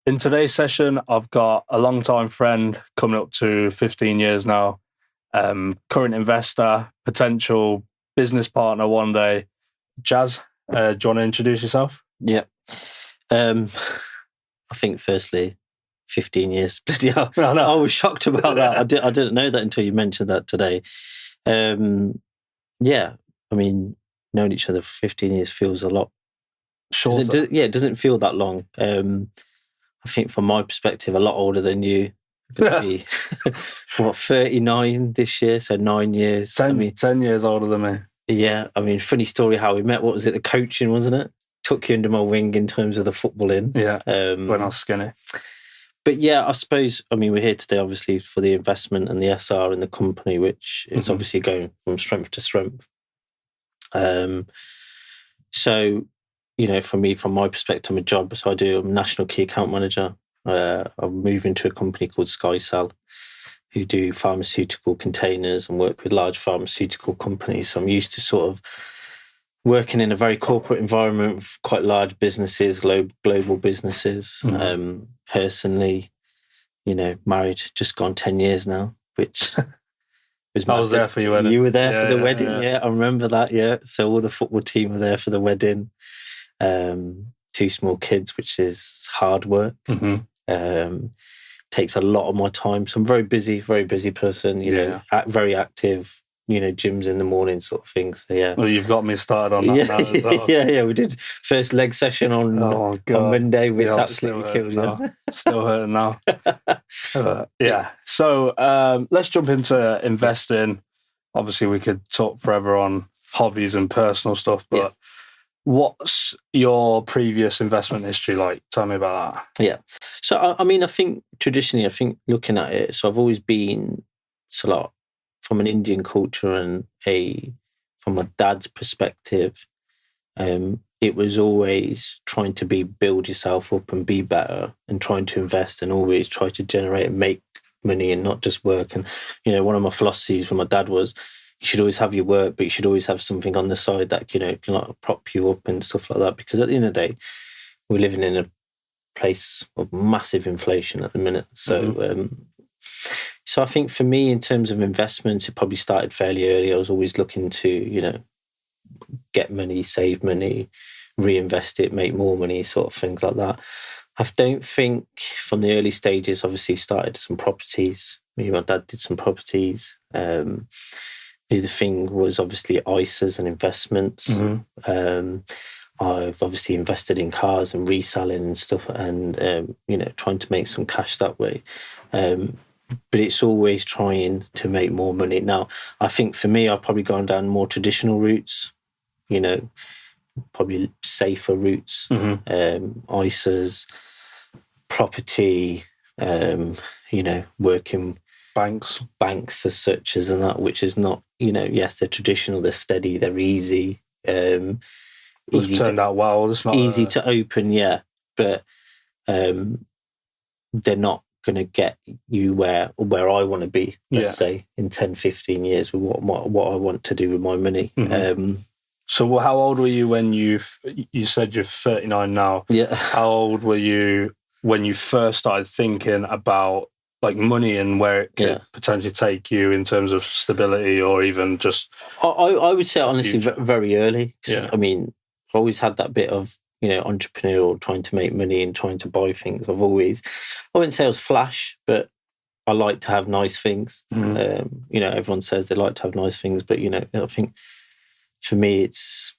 In today's session, I've got a long-time friend coming up to 15 years now, current investor, potential business partner one day. Jas, do you want to introduce yourself? Yeah. I think firstly, 15 years, bloody hell. No. I was shocked about that. I didn't know that until you mentioned that today. Yeah, I mean, knowing each other for 15 years feels a lot Shorter. It doesn't feel that long. I think from my perspective, a lot older than you. Could be, 39 this year, so 9 years. 10 years older than me. Yeah, I mean, funny story how we met. What was it? The coaching, wasn't it? Took you under my wing in terms of the footballing. Yeah, when I was skinny. But yeah, I suppose, I mean, we're here today, obviously, for the investment and the SR in the company, which is obviously going from strength to strength. So, you know, for me, from my perspective, I'm a national key account manager. I'm moving to a company called SkyCell, who do pharmaceutical containers and work with large pharmaceutical companies. So I'm used to sort of working in a very corporate environment, with quite large businesses, global businesses. Personally, you know, married, just gone 10 years now, which was I was there for your wedding. You were there for the wedding, yeah. I remember that, yeah. So all the football team were there for the wedding. 2 small kids, which is hard work. Takes a lot of my time. So I'm very busy person, you know, very active, you know, gyms in the morning sort of thing. So yeah. Well, you've got me started on that now as well. Yeah. We did first leg session on Monday, which absolutely killed you. Still hurting now. Yeah. So let's jump into investing. Obviously, we could talk forever on hobbies and personal stuff, but what's your previous investment history like? Tell me about that. Yeah. So, I mean, I think traditionally, looking at it, so I've always been a lot from an Indian culture and from my dad's perspective, it was always trying to build yourself up and be better and trying to invest and always try to generate and make money and not just work. And, you know, one of my philosophies from my dad was, you should always have your work, but you should always have something on the side that, you know, can like prop you up and stuff like that. Because at the end of the day, we're living in a place of massive inflation at the minute. So, so I think for me, in terms of investments, it probably started fairly early. I was always looking to, you know, get money, save money, reinvest it, make more money, sort of things like that. I don't think from the early stages, obviously started some properties. Me and my dad did some properties. The other thing was obviously ISAs and investments. I've obviously invested in cars and reselling and stuff and, you know, trying to make some cash that way. But it's always trying to make more money. Now, I think for me, I've probably gone down more traditional routes, you know, probably safer routes, ISAs, property, you know, working banks as such as and that, which is not, you know, yes, they're traditional, they're steady, they're easy. It's turned out well. It's not easy to open, yeah, but they're not going to get you where I want to be, let's say, in 10, 15 years with what I want to do with my money. So how old were you when you said you're 39 now? Yeah. How old were you when you first started thinking about like money and where it could potentially take you in terms of stability or even just... I would say honestly very early. I mean, I've always had that bit of, you know, entrepreneurial, trying to make money and trying to buy things. I wouldn't say I was flash, but I like to have nice things. You know, everyone says they like to have nice things, but, you know, I think for me it's,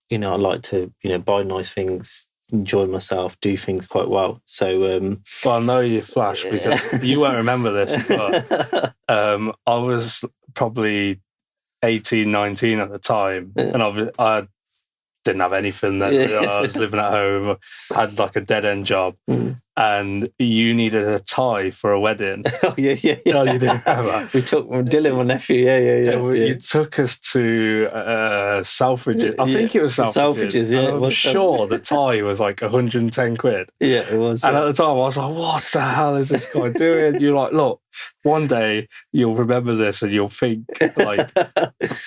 you know, I like to, you know, buy nice things, enjoy myself, do things quite well. So well, I know you flash because you won't remember this, but I was probably 18, 19 at the time, and I didn't have anything. I was living at home, had like a dead end job, and you needed a tie for a wedding. Oh yeah. Oh, you didn't remember? We took Dylan, my nephew. Yeah. You took us to Selfridges. I think it was Selfridges. Yeah, I'm sure the tie was like 110 quid. Yeah, it was. And at the time, I was like, "What the hell is this guy doing?" You're like, "Look, one day you'll remember this and you'll think like,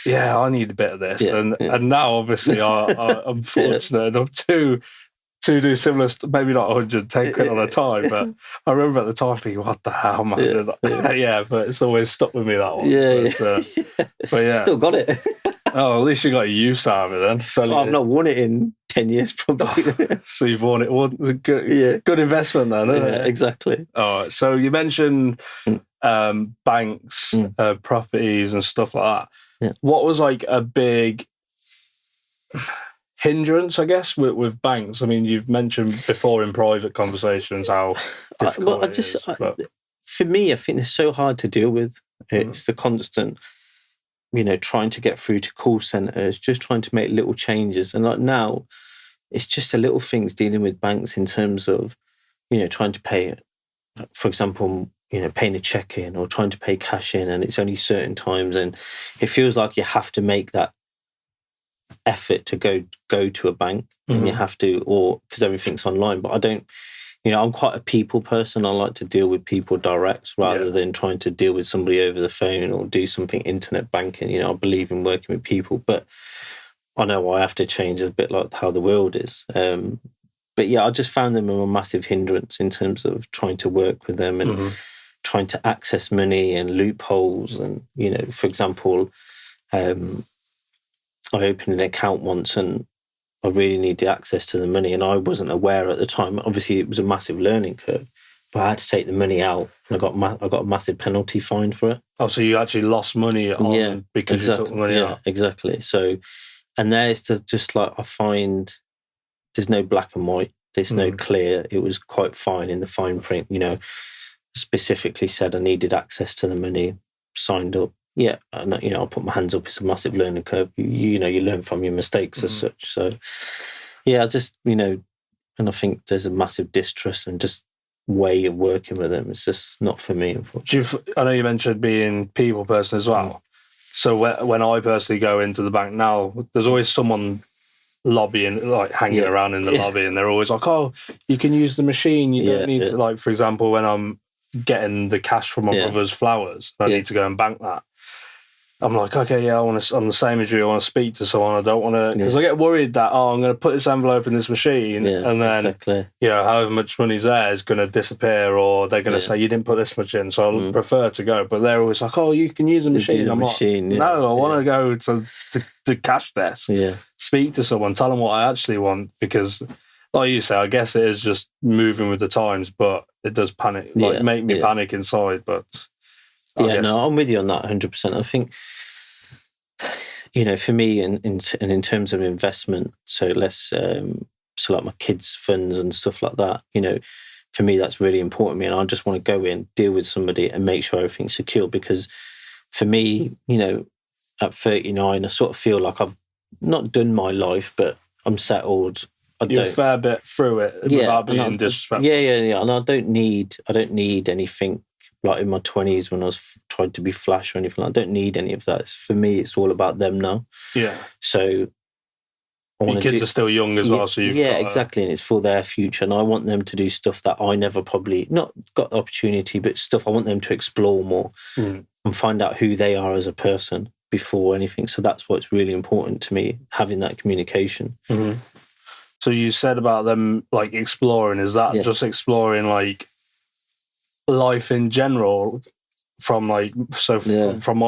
yeah, I need a bit of this." And now, obviously, I'm fortunate enough to to do similar, maybe not 110 quid on a time, but I remember at the time thinking, what the hell, man? Yeah, but it's always stuck with me, that one. But yeah. Still got it. Oh, at least you got a use out of it then. So I've not won it in 10 years, probably. So you've won it. Good investment then, isn't it? Exactly. Oh, so you mentioned banks, properties and stuff like that. Yeah. What was like a big hindrance, I guess, with banks? I mean, you've mentioned before in private conversations how difficult it is. For me, I think it's so hard to deal with. It's the constant, trying to get through to call centres, just trying to make little changes. And like now, it's just the little things dealing with banks in terms of, trying to pay, for example, paying a check in or trying to pay cash in, and it's only certain times, and it feels like you have to make that effort to go to a bank, and you have to, or because everything's online. But I don't, I'm quite a people person. I like to deal with people direct rather than trying to deal with somebody over the phone or do something internet banking. I believe in working with people, but I know I have to change a bit like how the world is. But yeah, I just found them a massive hindrance in terms of trying to work with them and trying to access money and loopholes. And, for example, I opened an account once and I really needed access to the money, and I wasn't aware at the time. Obviously, it was a massive learning curve, but I had to take the money out, and I got a massive penalty fine for it. Oh, so you actually lost money because you took the money out? Yeah, exactly. So, and there's just like, I find there's no black and white. There's no clear. It was quite fine in the fine print, specifically said I needed access to the money, signed up. Yeah, and I'll put my hands up. It's a massive learning curve. You learn from your mistakes as such. So, yeah, I just and I think there's a massive distrust and just way of working with them. It's just not for me, unfortunately. I know you mentioned being people person as well. So when I personally go into the bank now, there's always someone lobbying, like hanging around in the lobby, and they're always like, "Oh, you can use the machine. You don't need to." Like, for example, when I'm getting the cash from my brother's flowers, I need to go and bank that. I'm like, okay, I'm the same as you. I want to speak to someone. I don't want to, because I get worried that, I'm going to put this envelope in this machine, and then, however much money's there is going to disappear, or they're going to say, you didn't put this much in, so I prefer to go. But they're always like, oh, you can use a machine. I'm like, no, I want to go to the cash desk, speak to someone, tell them what I actually want, because, like you say, I guess it is just moving with the times, but it does make me panic inside, but... No, I'm with you on that 100%. I think, for me, in terms of investment, so like my kids' funds and stuff like that, for me, that's really important to me. And I just want to go in, deal with somebody and make sure everything's secure. Because for me, at 39, I sort of feel like I've not done my life, but I'm settled. You're a fair bit through it without being disrespectful. Yeah. And I don't need anything like in my 20s when I was trying to be flash or anything. I don't need any of that. For me, it's all about them now. Yeah. So your kids are still young as well, so you've got exactly, and it's for their future. And I want them to do stuff that I never probably not got the opportunity, but stuff I want them to explore more and find out who they are as a person before anything. So that's what's really important to me, having that communication. So you said about them like exploring. Is that just exploring like life in general? From my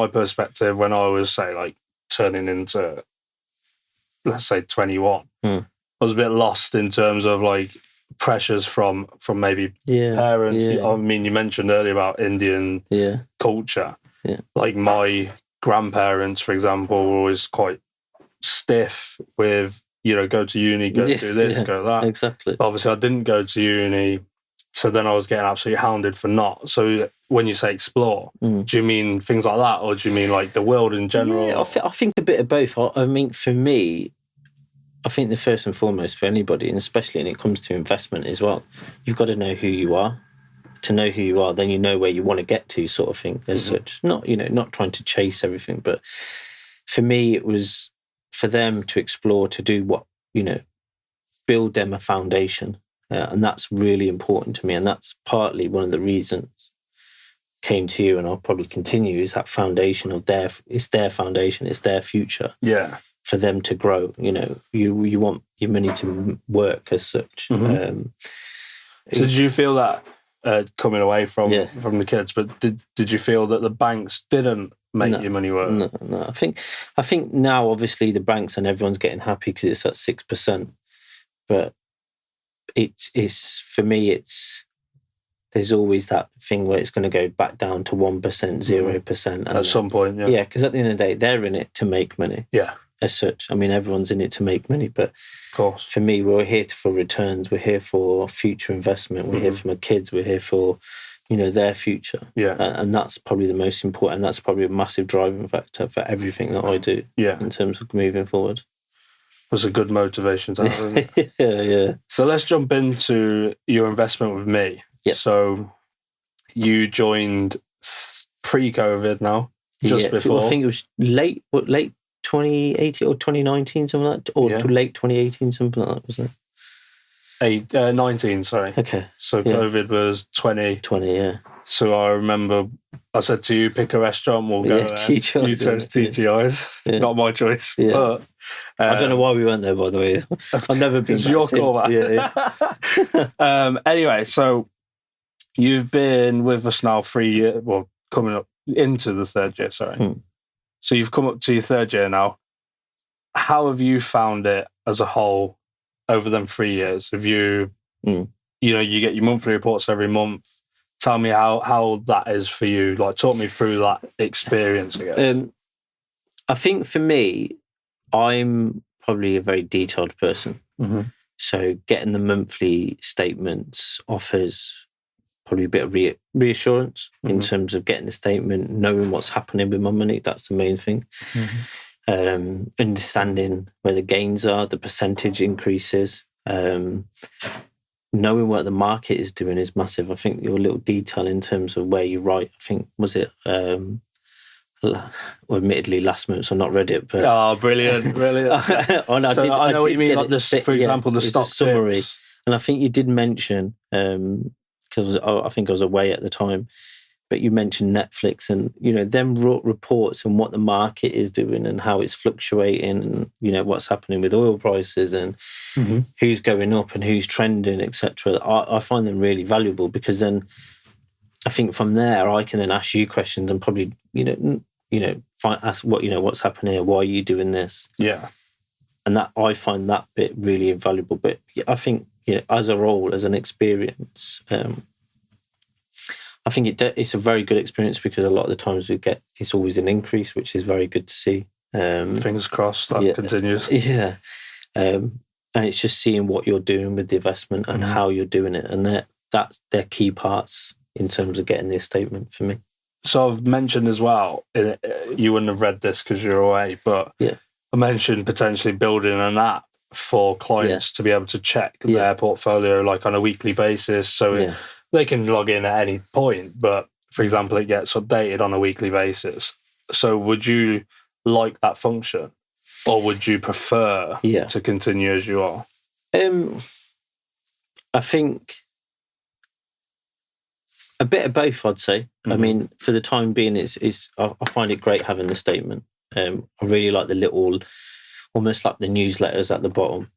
perspective, when I was say like turning into, let's say 21, I was a bit lost in terms of like pressures from maybe parents. I mean, you mentioned earlier about Indian culture. Like my grandparents, for example, were always quite stiff with, go to uni, go do this, go that. Exactly. But obviously I didn't go to uni, so then I was getting absolutely hounded for not. So when you say explore, do you mean things like that, or do you mean like the world in general? Yeah, I think a bit of both. I mean, for me, I think the first and foremost for anybody, and especially when it comes to investment as well, you've got to know who you are. To know who you are, then you know where you want to get to, sort of thing, as such. Not, not trying to chase everything, but for me, it was for them to explore, to do what, build them a foundation. And that's really important to me. And that's partly one of the reasons came to you, and I'll probably continue, is that foundation of it's their foundation, it's their future. Yeah. for them to grow. You want your money to work as such. So did you feel that coming away from the kids, but did you feel that the banks didn't make your money work? No. I think now obviously the banks and everyone's getting happy because it's at 6%, but it's for me there's always that thing where it's going to go back down to 1%, 0%. At some point, yeah. Yeah, because at the end of the day, they're in it to make money. Yeah. As such. I mean, everyone's in it to make money, but of course, for me, we're here for returns. We're here for future investment. We're here for my kids. We're here for, their future. Yeah. And that's probably the most important. That's probably a massive driving factor for everything that I do. Yeah. In terms of moving forward. Was a good motivation to have, isn't it? Yeah. So let's jump into your investment with me. Yeah. So you joined pre-COVID now, just before. I think it was late 2018 or 2019, something like that, or late 2018, something like that, wasn't it? 19, sorry. Okay. So COVID was 20. Yeah. So I remember I said to you, pick a restaurant, we'll go there. TGI's, you chose TGI's. Yeah. Not my choice. Yeah. But, I don't know why we went there, by the way. I've never been. It's your call, man. Yeah. Anyway, so you've been with us now 3 years, well, coming up into the third year, sorry. So you've come up to your third year now. How have you found it as a whole over them 3 years? Have you, you get your monthly reports every month. Tell me how that is for you. Like, talk me through that experience again. I think for me, I'm probably a very detailed person. So getting the monthly statements offers probably a bit of reassurance in terms of getting the statement, knowing what's happening with my money. That's the main thing. Understanding where the gains are, the percentage increases, knowing what the market is doing is massive. I think your little detail in terms of where you write, I think, was it, well, admittedly last month, so I've not read it. But oh, brilliant. I know what you mean, like this, for example, the stock summary. tips. And I think you did mention, because I think I was away at the time, but you mentioned Netflix and, them reports and what the market is doing and how it's fluctuating and, what's happening with oil prices and who's going up and who's trending, etc. I find them really valuable because then I think from there I can then ask you questions and probably, ask what's happening here, why are you doing this? Yeah. And that I find that bit really invaluable. But I think, as a role, as an experience, I think it's a very good experience because a lot of the times it's always an increase, which is very good to see. Fingers crossed that continues. Yeah. And it's just seeing what you're doing with the investment and how you're doing it. And they're key parts in terms of getting this statement for me. So I've mentioned as well, you wouldn't have read this because you're away, but I mentioned potentially building an app for clients to be able to check their portfolio like on a weekly basis. So they can log in at any point, but for example, it gets updated on a weekly basis. So would you like that function or would you prefer to continue as you are? I think a bit of both, I'd say. I mean, for the time being, I find it great having the statement. I really like the little, almost like the newsletters at the bottom.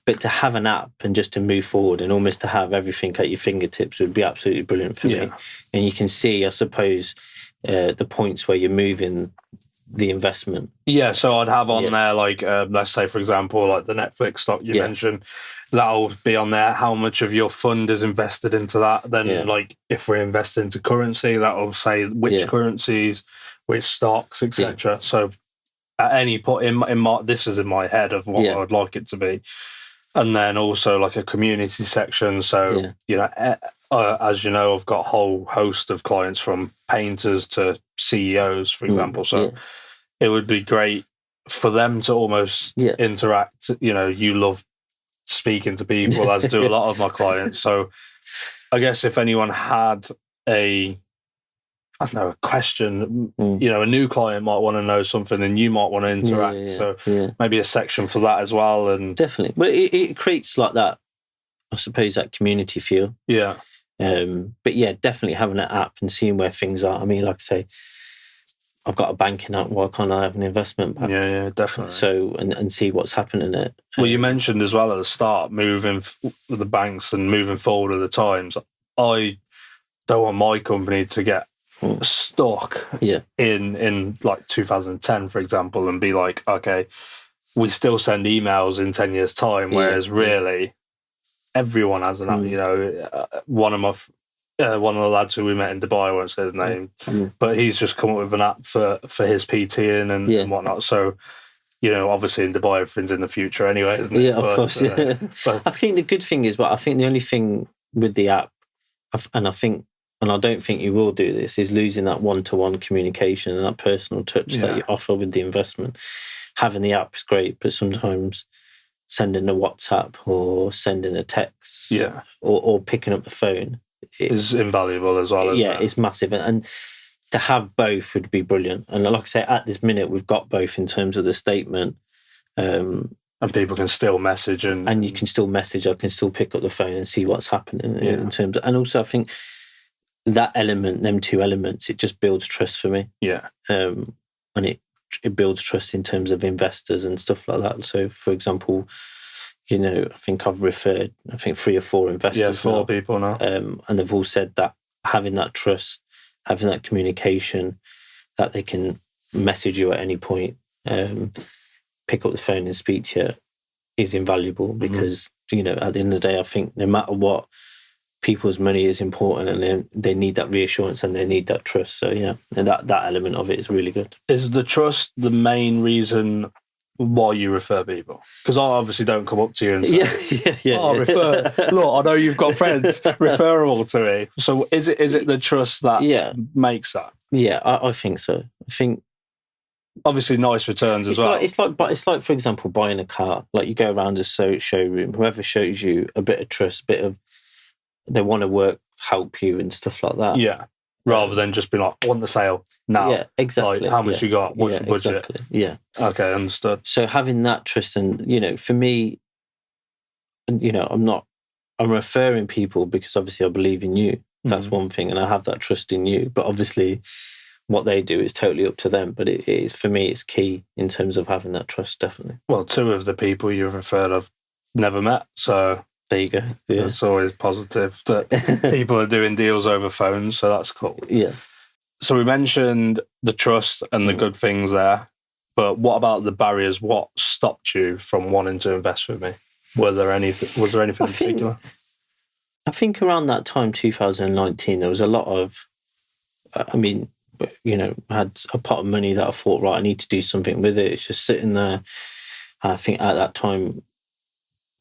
But to have an app and just to move forward and almost to have everything at your fingertips would be absolutely brilliant for me. And you can see, I suppose, the points where you're moving the investment. Yeah, so I'd have on there, like, let's say, for example, like the Netflix stock you mentioned, that'll be on there, how much of your fund is invested into that. Then, like, if we're invested into currency, that'll say which currencies, which stocks, etc. So at any point, this is in my head of what I would like it to be. And then also like a community section. So, as you know, I've got a whole host of clients from painters to CEOs, for example. So it would be great for them to almost interact. You love speaking to people, as do a lot of my clients. So I guess if anyone had a question, a new client might want to know something and you might want to interact. So maybe a section for that as well. And definitely. But it creates like that, I suppose, that community feel. Yeah. But definitely having an app and seeing where things are. I mean, like I say, I've got a banking app. Why can't I have an investment bank? Yeah, definitely. So and see what's happening in it. Well, you mentioned as well at the start, moving with the banks and moving forward with the times. I don't want my company to get stuck in like 2010, for example, and be like, okay, we still send emails in 10 years' time, whereas really everyone has an app. You know, one of the lads who we met in Dubai, I won't say his name, but he's just come up with an app for his PTing and whatnot. So, you know, obviously in Dubai, everything's in the future anyway, isn't it? Yeah, of course. But I think the good thing is, I think the only thing with the app, and I don't think you will do this, is losing that one-to-one communication and that personal touch that you offer with the investment. Having the app is great, but sometimes sending a WhatsApp or sending a text or picking up the phone is invaluable as well. It's massive. And to have both would be brilliant. And like I say, at this minute, we've got both in terms of the statement. And people can still message. And you can still message. I can still pick up the phone and see what's happening in terms of... And also, I think that element, them two elements, it just builds trust for me. Yeah. And it builds trust in terms of investors and stuff like that. So, for example, you know, I think I've referred, 3 or 4 investors. Yeah, 4 people now. And they've all said that having that trust, having that communication, that they can message you at any point, pick up the phone and speak to you, is invaluable because, you know, at the end of the day, I think no matter what, people's money is important and they need that reassurance and they need that trust. So, yeah, and that element of it is really good. Is the trust the main reason why you refer people? Because I obviously don't come up to you and say, refer. Look, I know you've got friends, refer them all to me. So is it the trust that makes that? Yeah, I think so. I think obviously nice returns as well. It's like, for example, buying a car. Like you go around a showroom, whoever shows you a bit of trust, they want to help you and stuff like that. Yeah. Rather than just be like, I want the sale now. Yeah, exactly. Like, how much you got? What's your budget? Exactly. Yeah. Okay, understood. So having that trust and, you know, for me, you know, I'm referring people because obviously I believe in you. That's one thing. And I have that trust in you. But obviously what they do is totally up to them. But it is, for me, it's key in terms of having that trust, definitely. Well, 2 of the people you've referred I've never met. So there you go. Yeah. It's always positive that people are doing deals over phones, so that's cool. Yeah. So we mentioned the trust and the good things there, but what about the barriers? What stopped you from wanting to invest with me? Was there anything in particular? I think around that time, 2019, there was a lot of, you know, I had a pot of money that I thought, right, I need to do something with it. It's just sitting there. I think at that time,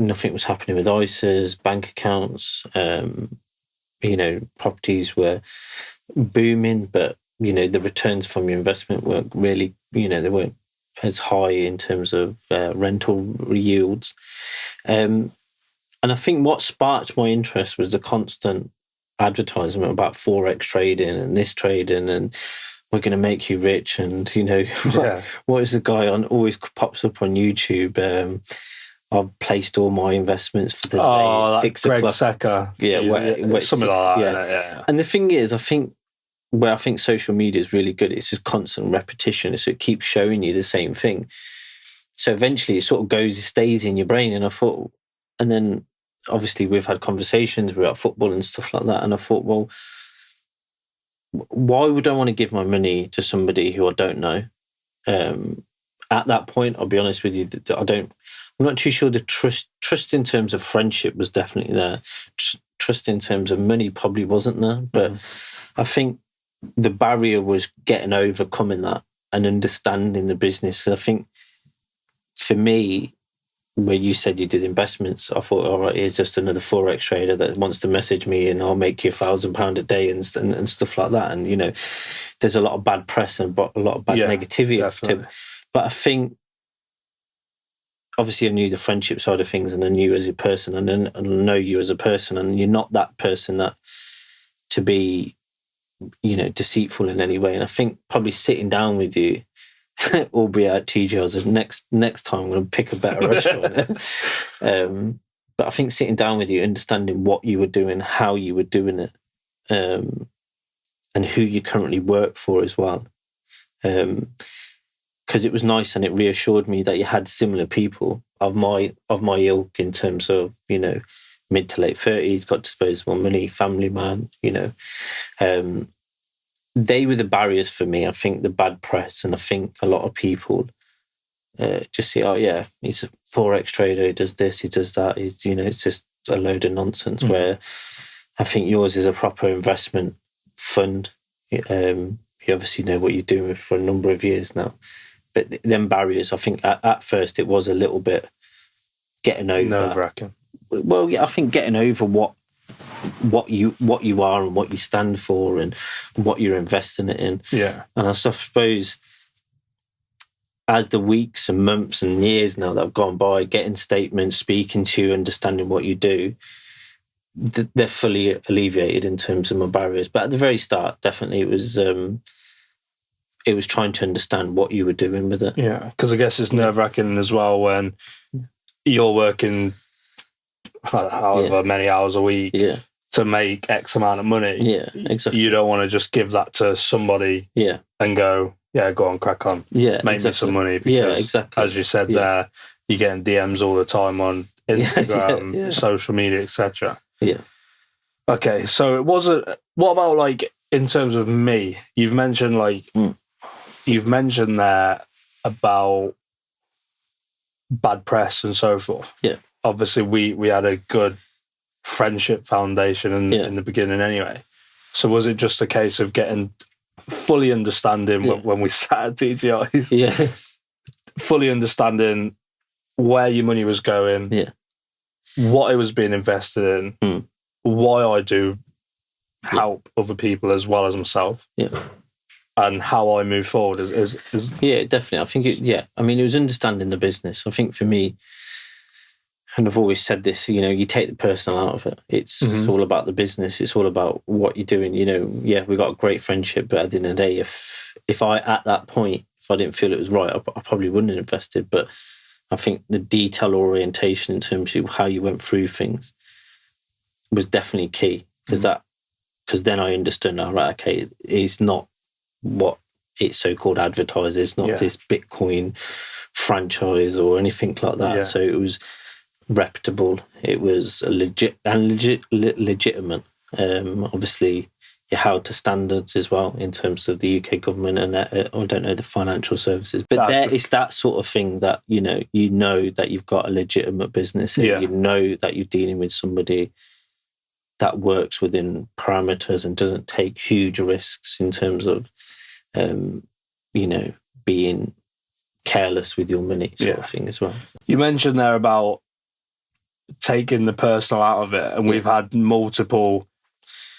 nothing was happening with ISAs, bank accounts. You know, properties were booming, but, you know, the returns from your investment weren't really, you know, they weren't as high in terms of rental yields. And I think what sparked my interest was the constant advertisement about Forex trading and this trading and we're going to make you rich. And, you know, what is the guy on always pops up on YouTube? I've placed all my investments for the day. Oh, 6 o'clock. Secker. Yeah, something like that. Yeah. And the thing is, I think social media is really good, it's just constant repetition. So it keeps showing you the same thing. So eventually it sort of stays in your brain. And I thought, and then obviously we've had conversations about football and stuff like that. And I thought, well, why would I want to give my money to somebody who I don't know? At that point, I'll be honest with you, I'm not too sure the trust in terms of friendship was definitely there. Trust in terms of money probably wasn't there. But I think the barrier was overcoming that and understanding the business. Because I think for me, where you said you did investments, I thought, all right, here's just another Forex trader that wants to message me and I'll make you £1,000 a day and stuff like that. And, you know, there's a lot of bad press and a lot of bad negativity. But I think, obviously I knew the friendship side of things and I knew as a person and I know you as a person, and you're not that person that to be, you know, deceitful in any way. And I think probably sitting down with you, albeit at TGR's, next time I'm going to pick a better restaurant. But I think sitting down with you, understanding what you were doing, how you were doing it, and who you currently work for as well. because it was nice and it reassured me that you had similar people of my ilk in terms of, you know, mid to late 30s, got disposable money, family man, you know. They were the barriers for me. I think the bad press, and I think a lot of people just say, oh yeah, he's a Forex trader, he does this, he does that, he's, you know, it's just a load of nonsense. Where I think yours is a proper investment fund. You obviously know what you're doing for a number of years now. But them barriers, I think at first it was a little bit getting over. Nerve-wracking. Well, yeah, I think getting over what you are and what you stand for and what you're investing it in. Yeah. And I suppose as the weeks and months and years now that have gone by, getting statements, speaking to you, understanding what you do, they're fully alleviated in terms of my barriers. But at the very start, definitely it was trying to understand what you were doing with it. Yeah, because I guess it's nerve-wracking as well when you're working however many hours a week to make X amount of money. Yeah, exactly. You don't want to just give that to somebody and go, yeah, go on, crack on. Yeah, make me some money. Because, exactly. as you said there, you're getting DMs all the time on Instagram, social media, etc. Yeah. Okay, so what about like in terms of me? You've mentioned there about bad press and so forth. Yeah. Obviously, we had a good friendship foundation in the beginning anyway. So was it just a case of getting fully understanding when we sat at TGI's? Yeah. Fully understanding where your money was going. Yeah. What it was being invested in. Why I do help other people as well as myself. Yeah. And how I move forward is yeah, definitely. I think I mean, it was understanding the business. I think for me, and I've always said this, you know, you take the personal out of it. It's all about the business. It's all about what you're doing. You know, we got a great friendship, but at the end of the day, if I, at that point, if I didn't feel it was right, I probably wouldn't have invested. But I think the detail orientation in terms of how you went through things was definitely key, because then I understood now, right, okay, it's not what it's so-called advertised. It's not this Bitcoin franchise or anything like that. Yeah. So it was reputable. It was legitimate. Obviously, you held to standards as well in terms of the UK government and I don't know the financial services, but it's that sort of thing that you know that you've got a legitimate business here. Yeah. You know that you're dealing with somebody that works within parameters and doesn't take huge risks in terms of you know, being careless with your money sort of thing as well. You mentioned there about taking the personal out of it, and we've had multiple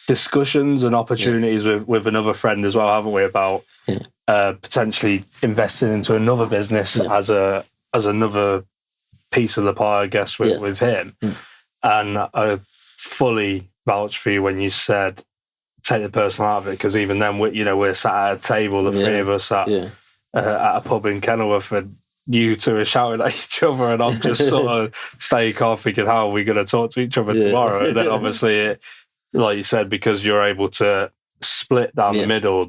discussions and opportunities with another friend as well, haven't we, about potentially investing into another business as another piece of the pie, I guess, with him. And I fully vouch for you when you said take the personal out of it, because even then we're sat at a table, the three of us at a pub in Kenilworth, and you two are shouting at each other, and I'm just sort of staying calm thinking, how are we going to talk to each other tomorrow? And then obviously like you said, because you're able to split down the middle,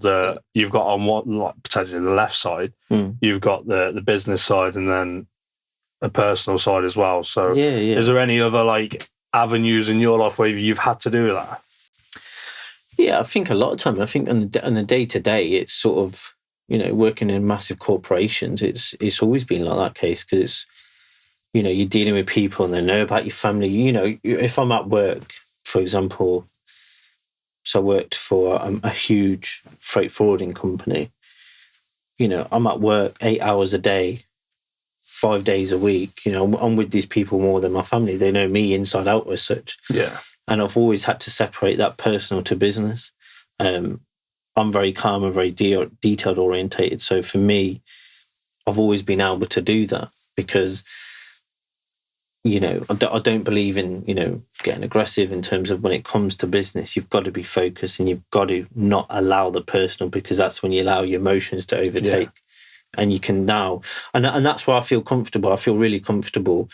you've got on one, like potentially the left side, you've got the business side and then a personal side as well. So is there any other like avenues in your life where you've had to do that? Yeah, I think a lot of time, I think on the day-to-day, it's sort of, you know, working in massive corporations, it's always been like that case, because it's, you know, you're dealing with people and they know about your family. You know, if I'm at work, for example, so I worked for a huge freight forwarding company, you know, I'm at work 8 hours a day, 5 days a week, you know, I'm with these people more than my family. They know me inside out as such. Yeah. And I've always had to separate that personal to business. I'm very calm and very detailed orientated. So for me, I've always been able to do that because, you know, I don't believe in, you know, getting aggressive in terms of when it comes to business. You've got to be focused and you've got to not allow the personal, because that's when you allow your emotions to overtake. And you can now, and that's why I feel comfortable. I feel really comfortable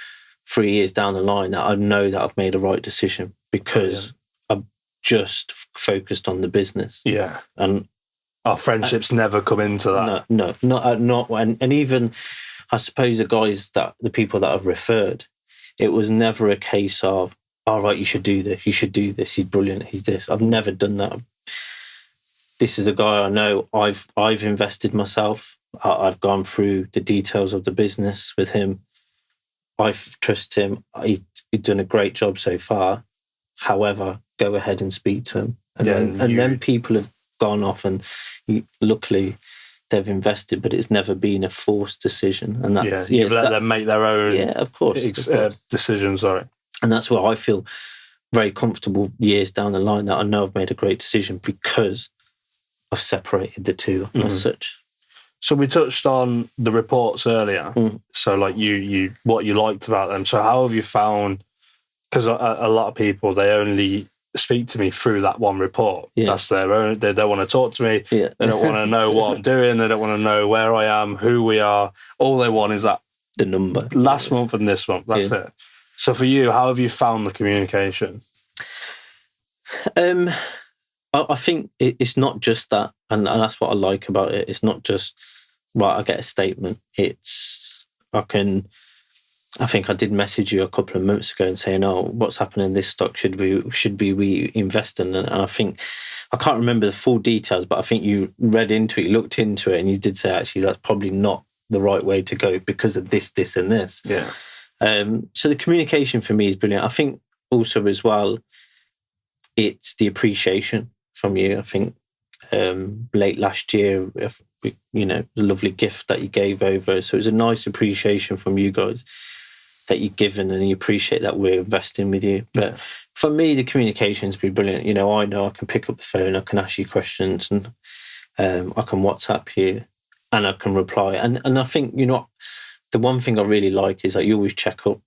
3 years down the line that I know that I've made a right decision, because I've just focused on the business. Yeah. And Our friendships never come into that. No, not when, and even I suppose the people that I've referred, it was never a case of, all right, you should do this, he's brilliant, he's this. I've never done that. This is a guy I know. I've invested myself. I've gone through the details of the business with him. I trust him. He's done a great job so far. However, go ahead and speak to him. And then people have gone off, and luckily they've invested, but it's never been a forced decision. And that's you've let them make their own of course. decisions. Sorry. And that's where I feel very comfortable years down the line, that I know I've made a great decision because I've separated the two as such. So we touched on the reports earlier. So like you what you liked about them. So how have you found, because a lot of people, they only speak to me through that one report. That's their own. They don't want to talk to me. They don't want to know what I'm doing. They don't want to know where I am, who we are. All they want is that the number last month and this month. That's it. So for you, how have you found the communication? I think it's not just that, and that's what I like about it. It's not just, right, I get a statement. I think I did message you a couple of months ago and saying, oh, what's happening in this stock? Should we invest in? And I think, I can't remember the full details, but I think you read into it, looked into it, and you did say, actually, that's probably not the right way to go because of this, this, and this. Yeah. So the communication for me is brilliant. I think also as well, it's the appreciation from you. I think late last year, the lovely gift that you gave over. So it was a nice appreciation from you guys that you've given, and you appreciate that we're investing with you. But for me, the communication's been brilliant. I know I can pick up the phone, I can ask you questions, and I can WhatsApp you, and I can reply. And I think, the one thing I really like is that you always check up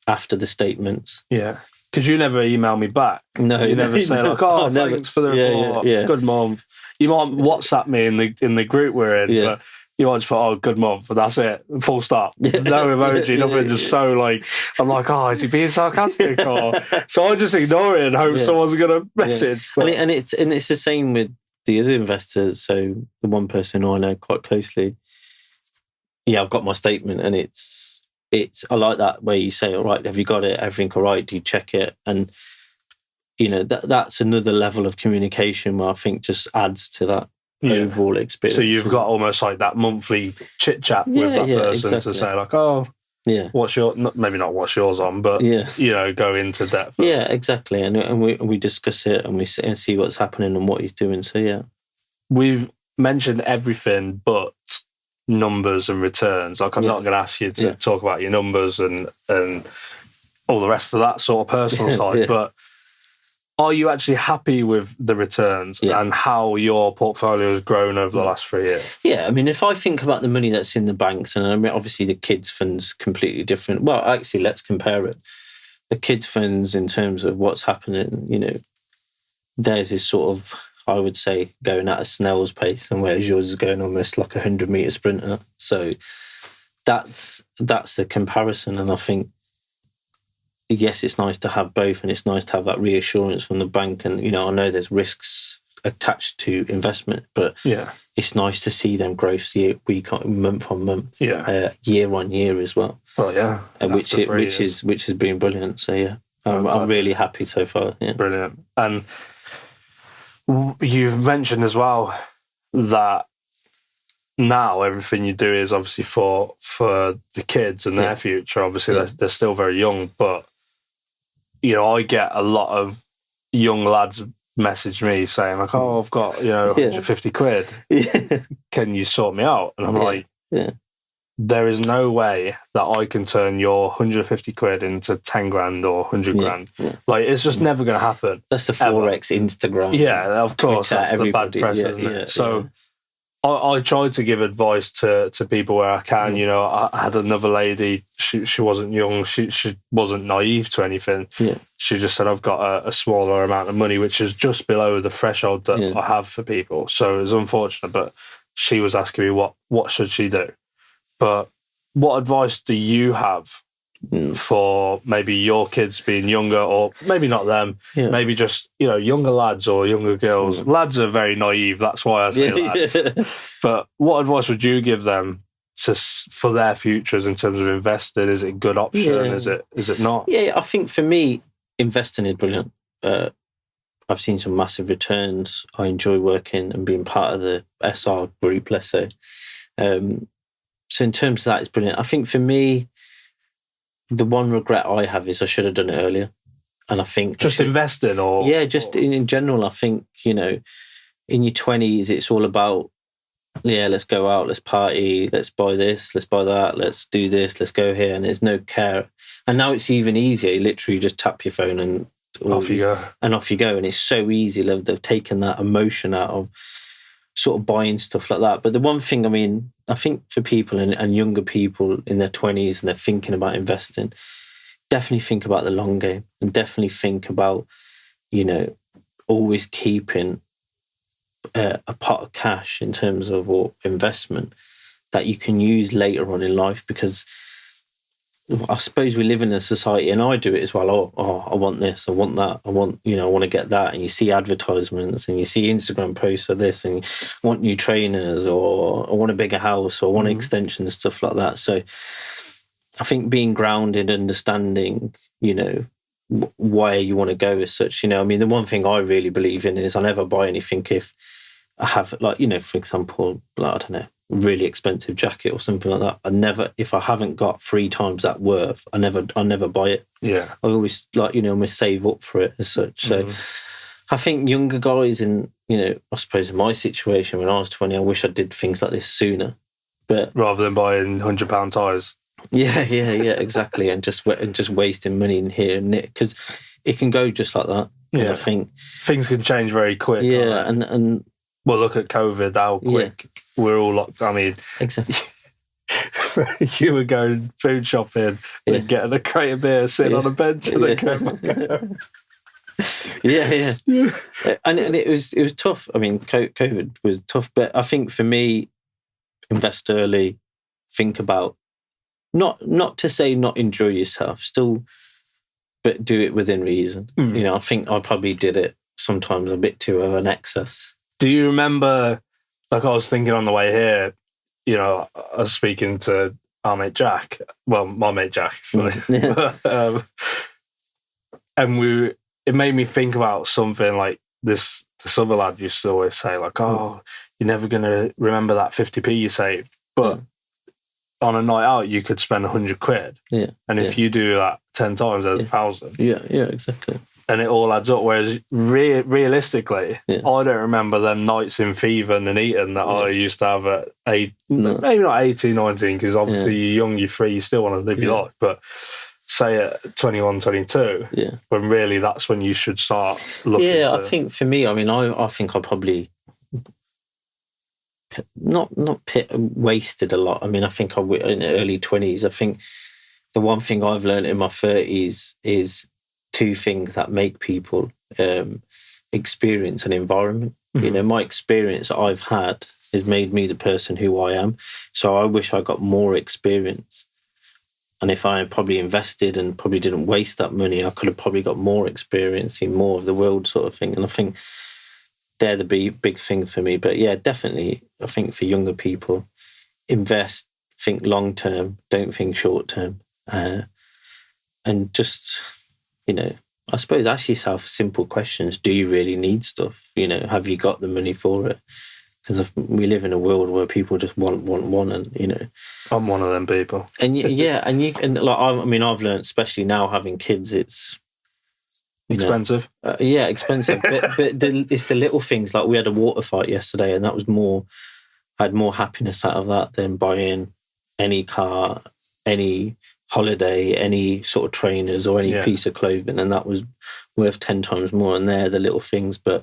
after the statements. Yeah. Because you never email me back. No, you never say like, "Oh, thanks for the report. Good month." You might WhatsApp me in the group we're in, but you might just put, "Oh, good month," and that's it. Full stop. No emoji. Nothing. Just so like, I'm like, "Oh, is he being sarcastic?" Or so I just ignore it and hope someone's gonna message. But... And it's the same with the other investors. So the one person who I know quite closely, I've got my statement, and it's I like that where you say, all right, have you got it? Everything all right? Do you check it? And that's another level of communication where I think just adds to that overall experience. So you've got almost like that monthly chit chat with that person to say like, oh, what's your, maybe not what's yours on, but go into depth. Yeah, exactly. And we discuss it, and we see what's happening and what he's doing. So we've mentioned everything but numbers and returns. Like I'm not going to ask you to talk about your numbers and all the rest of that sort of personal side, but are you actually happy with the returns and how your portfolio has grown over the last 3 years? Yeah, I mean, if I think about the money that's in the banks, and I mean, obviously the kids fund's completely different. Well, actually, let's compare it. The kids funds, in terms of what's happening, theirs is sort of, I would say, going at a snail's pace, and whereas yours is going almost like a 100-metre sprinter. So that's the comparison. And I think, yes, it's nice to have both, and it's nice to have that reassurance from the bank. And, I know there's risks attached to investment, but it's nice to see them growth month on month, year on year as well. Well, which has been brilliant. So, I'm really happy so far. Yeah. Brilliant. And you've mentioned as well that now everything you do is obviously for the kids and their future. Obviously, they're still very young, but I get a lot of young lads message me saying like, "Oh, I've got 150 quid. Can you sort me out?" And I'm like, there is no way that I can turn your 150 quid into 10 grand or 100 grand. Like, it's just never going to happen. That's the Forex Instagram. Yeah, of course. That's the bad press, isn't it? So I try to give advice to people where I can. I had another lady, she wasn't young, she wasn't naive to anything. She just said, I've got a smaller amount of money, which is just below the threshold that I have for people. So it's unfortunate, but she was asking me what should she do? But what advice do you have for maybe your kids being younger, or maybe not them, maybe just, younger lads or younger girls. Lads are very naive, that's why I say lads. But what advice would you give them for their futures in terms of investing? Is it a good option? Is it not? Yeah, I think for me, investing is brilliant. I've seen some massive returns. I enjoy working and being part of the SR group, let's say. So in terms of that, it's brilliant. I think for me, the one regret I have is I should have done it earlier. And I think... Just investing or... Yeah, just in general, I think, in your 20s, it's all about, let's go out, let's party, let's buy this, let's buy that, let's do this, let's go here. And there's no care. And now it's even easier. You literally just tap your phone and... Off you go. And off you go. And it's so easy. They've taken that emotion out of sort of buying stuff like that. But the one thing, I think for people and younger people in their 20s and they're thinking about investing, definitely think about the long game and definitely think about, always keeping a pot of cash in terms of investment that you can use later on in life, because I suppose we live in a society, and I do it as well. I want this, I want that, I want to get that. And you see advertisements and you see Instagram posts of this, and you want new trainers, or I want a bigger house, or I want extensions, stuff like that. So I think being grounded, understanding, why you want to go as such. The one thing I really believe in is I never buy anything if I have, for example, I don't know, really expensive jacket or something like that. If I haven't got 3 times that worth, I never buy it. Yeah. I always almost save up for it as such. So I think younger guys in, I suppose in my situation when I was 20, I wish I did things like this sooner. But rather than buying £100 tyres. Yeah, exactly. And just wasting money in here and there, because it can go just like that. Yeah. And I think things can change very quick. Yeah, and well, look at COVID, how quick we're all locked. Exactly. You were going food shopping and getting a crate of beer, sitting on a bench, and then going back home. Yeah. And it was tough. COVID was tough, but I think for me, invest early, think about not to say not enjoy yourself, still, but do it within reason. I think I probably did it sometimes a bit too of an excess. Do you remember, like I was thinking on the way here, I was speaking to our mate Jack, well, my mate Jack, and it made me think about something like this other lad used to always say, like, oh, you're never going to remember that 50p you saved. But on a night out, you could spend 100 quid. Yeah. And if you do that 10 times, there's 1,000. Yeah, exactly. And it all adds up. Whereas realistically, I don't remember them nights in Fever and Eton that I used to have at maybe not 18, 19, because obviously you're young, you're free, you still want to live your life. But say at 21, 22, when really that's when you should start looking. Yeah, I think for me, I think I probably not wasted a lot. I think in the early 20s, I think the one thing I've learned in my 30s is 2 things that make people experience an environment. My experience that I've had has made me the person who I am. So I wish I got more experience. And if I had probably invested and probably didn't waste that money, I could have probably got more experience in more of the world sort of thing. And I think they're the big thing for me. But yeah, definitely, I think for younger people, invest, think long term, don't think short term. And just... I suppose ask yourself simple questions. Do you really need stuff? Have you got the money for it? Because we live in a world where people just want, and I'm one of them people. And I've learned, especially now having kids, it's expensive. Expensive. but it's the little things. Like we had a water fight yesterday, and that was I had more happiness out of that than buying any car, any holiday, any sort of trainers or any piece of clothing, and that was worth 10 times more. And they're the little things, but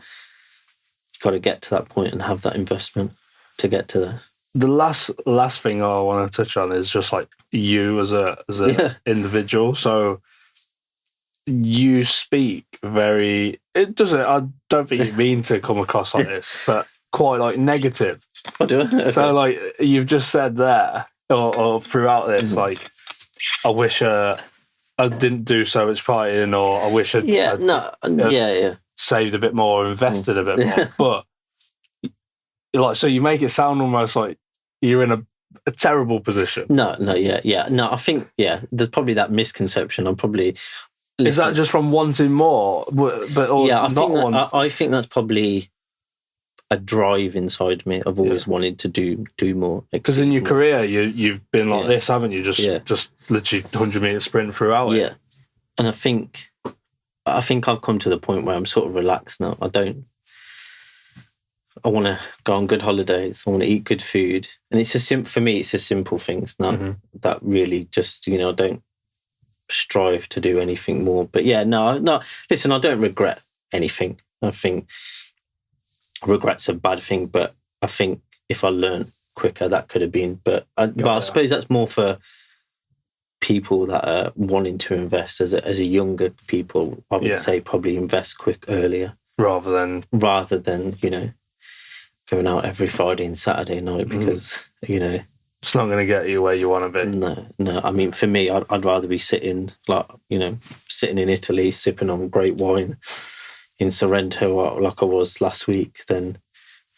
you've got to get to that point and have that investment to get to there. The last thing I want to touch on is just like you as a individual. So you speak I don't think you mean to come across like this, but quite like negative. I do. Okay. So like you've just said there or throughout this, like I wish I didn't do so much partying, or I wish I'd saved a bit more, invested a bit more. But like, so you make it sound almost like you're in a terrible position. No, I think there's probably that misconception. I'm probably is that just from wanting more, but I think that's probably a drive inside me. I've always wanted to do more. Because in your career, you've been like this, haven't you? Just literally 100-meter sprint throughout it. Yeah, and I think I've come to the point where I'm sort of relaxed now. I want to go on good holidays. I want to eat good food, and for me, it's just simple things. Not that really just I don't strive to do anything more. But no. Listen, I don't regret anything. I think regret's a bad thing, but I think if I learned quicker, that could have been. But I suppose that's more for people that are wanting to invest as a younger people. I would say probably invest earlier rather than going out every Friday and Saturday night because it's not going to get you where you want to be. No. I mean, for me, I'd rather be sitting in Italy, sipping on great wine in Sorrento like I was last week than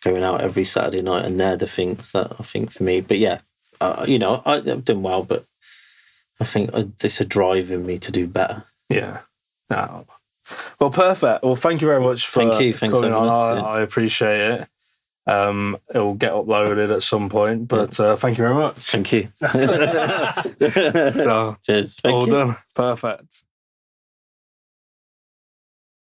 going out every Saturday night. And they're the things that I think for me. But I've done well, but I think there's a drive in me to do better. Yeah. No. Well, perfect. Well, thank you very much for coming on. I appreciate it. It will get uploaded at some point, but thank you very much. Thank you. So, cheers. All done. Perfect.